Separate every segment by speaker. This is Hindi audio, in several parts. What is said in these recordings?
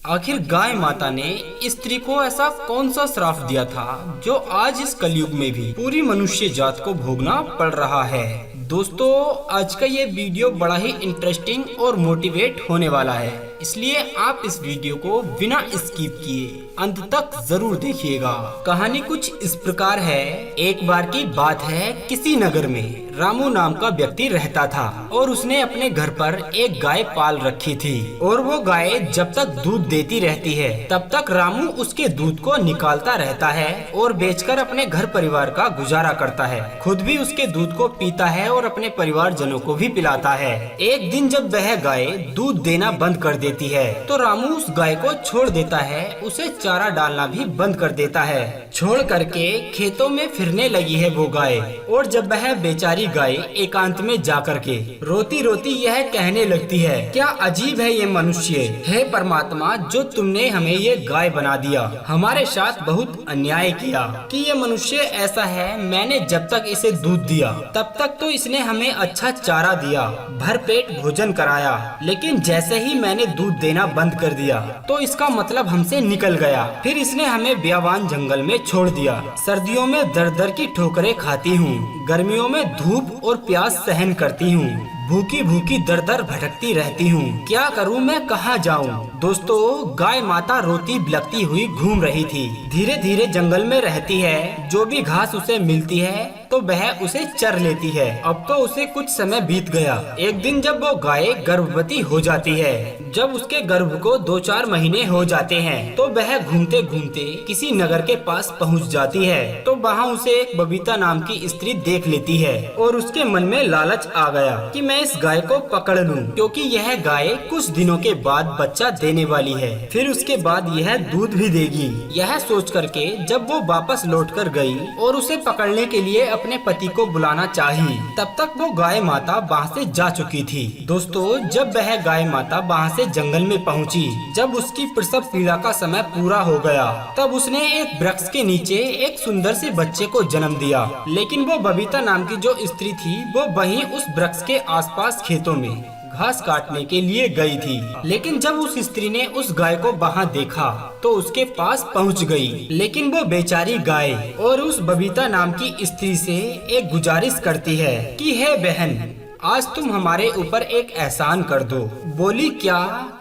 Speaker 1: आखिर गाय माता ने स्त्री को ऐसा कौन सा श्राप दिया था जो आज इस कलयुग में भी पूरी मनुष्य जात को भोगना पड़ रहा है। दोस्तों, आज का ये वीडियो बड़ा ही इंटरेस्टिंग और मोटिवेट होने वाला है, इसलिए आप इस वीडियो को बिना स्किप किए अंत तक जरूर देखिएगा। कहानी कुछ इस प्रकार है। एक बार की बात है, किसी नगर में रामू नाम का व्यक्ति रहता था और उसने अपने घर पर एक गाय पाल रखी थी और वो गाय जब तक दूध देती रहती है तब तक रामू उसके दूध को निकालता रहता है और बेचकर अपने घर परिवार का गुजारा करता है। खुद भी उसके दूध को पीता है और अपने परिवार जनों को भी पिलाता है। एक दिन जब वह गाय दूध देना बंद कर देती है तो रामू उस गाय को छोड़ देता है, उसे चारा डालना भी बंद कर देता है। छोड़ करके खेतों में फिरने लगी है वो गाय, और जब वह बेचारी गाय एकांत में जाकर के रोती रोती यह कहने लगती है, क्या अजीब है ये मनुष्य, हे परमात्मा, जो तुमने हमें ये गाय बना दिया। हमारे साथ बहुत अन्याय किया कि ये मनुष्य ऐसा है। मैंने जब तक इसे दूध दिया तब तक तो इसने हमें अच्छा चारा दिया, भरपेट भोजन कराया, लेकिन जैसे ही मैंने दूध देना बंद कर दिया तो इसका मतलब हमसे निकल गया। फिर इसने हमें बियावान जंगल में छोड़ दिया। सर्दियों में दर दर की ठोकरें खाती हूँ, गर्मियों में धूप और प्यास सहन करती हूँ, भूखी भूखी दर दर भटकती रहती हूँ। क्या करूँ मैं, कहाँ जाऊँ। दोस्तों, गाय माता रोती बिलखती हुई घूम रही थी। धीरे धीरे जंगल में रहती है, जो भी घास उसे मिलती है तो वह उसे चर लेती है। अब तो उसे कुछ समय बीत गया। एक दिन जब वो गाय गर्भवती हो जाती है, जब उसके गर्भ को 2-4 महीने हो जाते हैं तो वह घूमते घूमते किसी नगर के पास पहुंच जाती है। तो वहां उसे एक बबीता नाम की स्त्री देख लेती है और उसके मन में लालच आ गया कि मैं इस गाय को पकड़ लूं, क्योंकि यह गाय कुछ दिनों के बाद बच्चा देने वाली है, फिर उसके बाद यह दूध भी देगी। यह सोच करके जब वो वापस लौट कर गई और उसे पकड़ने के लिए अपने पति को बुलाना चाही, तब तक वो गाय माता वहाँ से जा चुकी थी। दोस्तों, जब वह गाय माता वहाँ से जंगल में पहुँची, जब उसकी प्रसव पीड़ा का समय पूरा हो गया, तब उसने एक वृक्ष के नीचे एक सुंदर से बच्चे को जन्म दिया। लेकिन वो बबीता नाम की जो स्त्री थी वो वहीं उस वृक्ष के आसपास खेतों में घास काटने के लिए गई थी। लेकिन जब उस स्त्री ने उस गाय को वहाँ देखा तो उसके पास पहुँच गई। लेकिन वो बेचारी गाय और उस बबीता नाम की स्त्री से एक गुजारिश करती है कि हे बहन, आज तुम हमारे ऊपर एक एहसान कर दो। बोली क्या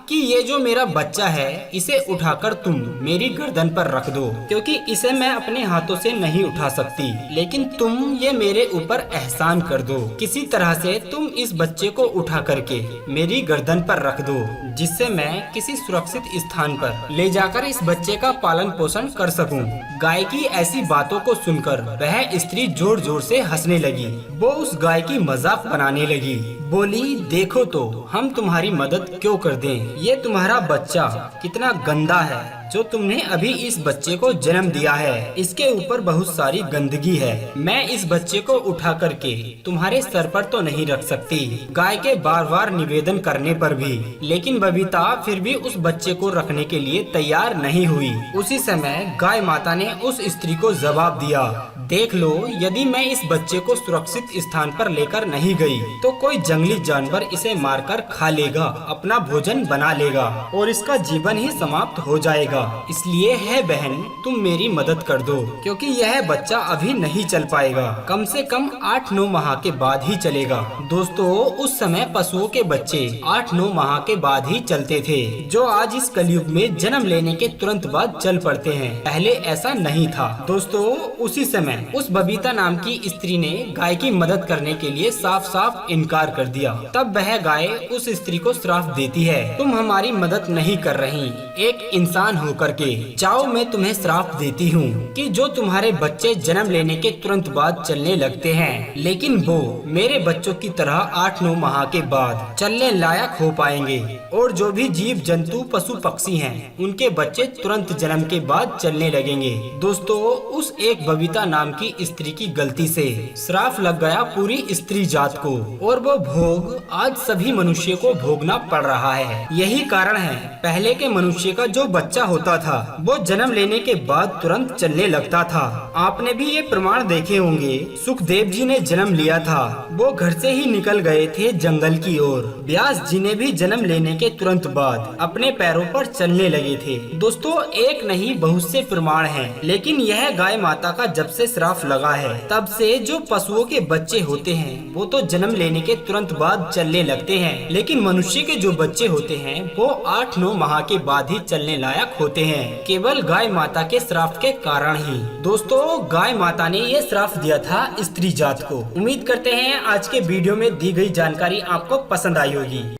Speaker 1: कि ये जो मेरा बच्चा है इसे उठाकर तुम मेरी गर्दन पर रख दो, क्योंकि इसे मैं अपने हाथों से नहीं उठा सकती, लेकिन तुम ये मेरे ऊपर एहसान कर दो। किसी तरह से तुम इस बच्चे को उठा करके मेरी गर्दन पर रख दो, जिससे मैं किसी सुरक्षित स्थान पर ले जाकर इस बच्चे का पालन पोषण कर सकूं। गाय की ऐसी बातों को सुनकर वह स्त्री जोर जोर से हंसने लगी। वो उस गाय की मजाक बनाने लगी। बोली, देखो तो हम तुम्हारी मदद क्यों कर दें। ये तुम्हारा बच्चा कितना गंदा है जो तुमने अभी इस बच्चे को जन्म दिया है। इसके ऊपर बहुत सारी गंदगी है। मैं इस बच्चे को उठा करके तुम्हारे सर पर तो नहीं रख सकती, गाय के बार बार निवेदन करने पर भी। लेकिन बबीता फिर भी उस बच्चे को रखने के लिए तैयार नहीं हुई। उसी समय गाय माता ने उस स्त्री को जवाब दिया, देख लो, यदि मैं इस बच्चे को सुरक्षित स्थान पर लेकर नहीं गई तो कोई जंगली जानवर इसे मारकर खा लेगा, अपना भोजन बना लेगा और इसका जीवन ही समाप्त हो जाएगा। इसलिए है बहन, तुम मेरी मदद कर दो, क्योंकि यह बच्चा अभी नहीं चल पाएगा, कम से कम 8-9 माह के बाद ही चलेगा। दोस्तों, उस समय पशुओं के बच्चे 8-9 माह के बाद ही चलते थे, जो आज इस कलयुग में जन्म लेने के तुरंत बाद चल पड़ते हैं। पहले ऐसा नहीं था। दोस्तों, उसी समय उस बबीता नाम की स्त्री ने गाय की मदद करने के लिए साफ साफ इनकार कर दिया। तब वह गाय उस स्त्री को श्राप देती है, तुम हमारी मदद नहीं कर रही एक इंसान होकर के, जाओ मैं तुम्हें श्राप देती हूँ कि जो तुम्हारे बच्चे जन्म लेने के तुरंत बाद चलने लगते हैं, लेकिन वो मेरे बच्चों की तरह 8-9 माह के बाद चलने लायक हो पाएंगे, और जो भी जीव जंतु पशु पक्षी हैं उनके बच्चे तुरंत जन्म के बाद चलने लगेंगे। दोस्तों, उस एक बबीता नाम की स्त्री की गलती से श्राप लग गया पूरी स्त्री जात को, और वो भोग आज सभी मनुष्य को भोगना पड़ रहा है। यही कारण है पहले के मनुष्य मनुष्य का जो बच्चा होता था वो जन्म लेने के बाद तुरंत चलने लगता था। आपने भी ये प्रमाण देखे होंगे। सुखदेव जी ने जन्म लिया था, वो घर से ही निकल गए थे जंगल की ओर। व्यास जी ने भी जन्म लेने के तुरंत बाद अपने पैरों पर चलने लगे थे। दोस्तों, एक नहीं बहुत से प्रमाण हैं, लेकिन यह गाय माता का जब से श्राप लगा है तब से जो पशुओं के बच्चे होते हैं वो तो जन्म लेने के तुरंत बाद चलने लगते हैं, लेकिन मनुष्य के जो बच्चे होते हैं वो 8-9 माह के बाद ही चलने लायक होते हैं, केवल गाय माता के श्राप के कारण ही। दोस्तों, गाय माता ने ये श्राप दिया था स्त्री जात को। उम्मीद करते हैं आज के वीडियो में दी गई जानकारी आपको पसंद आई होगी।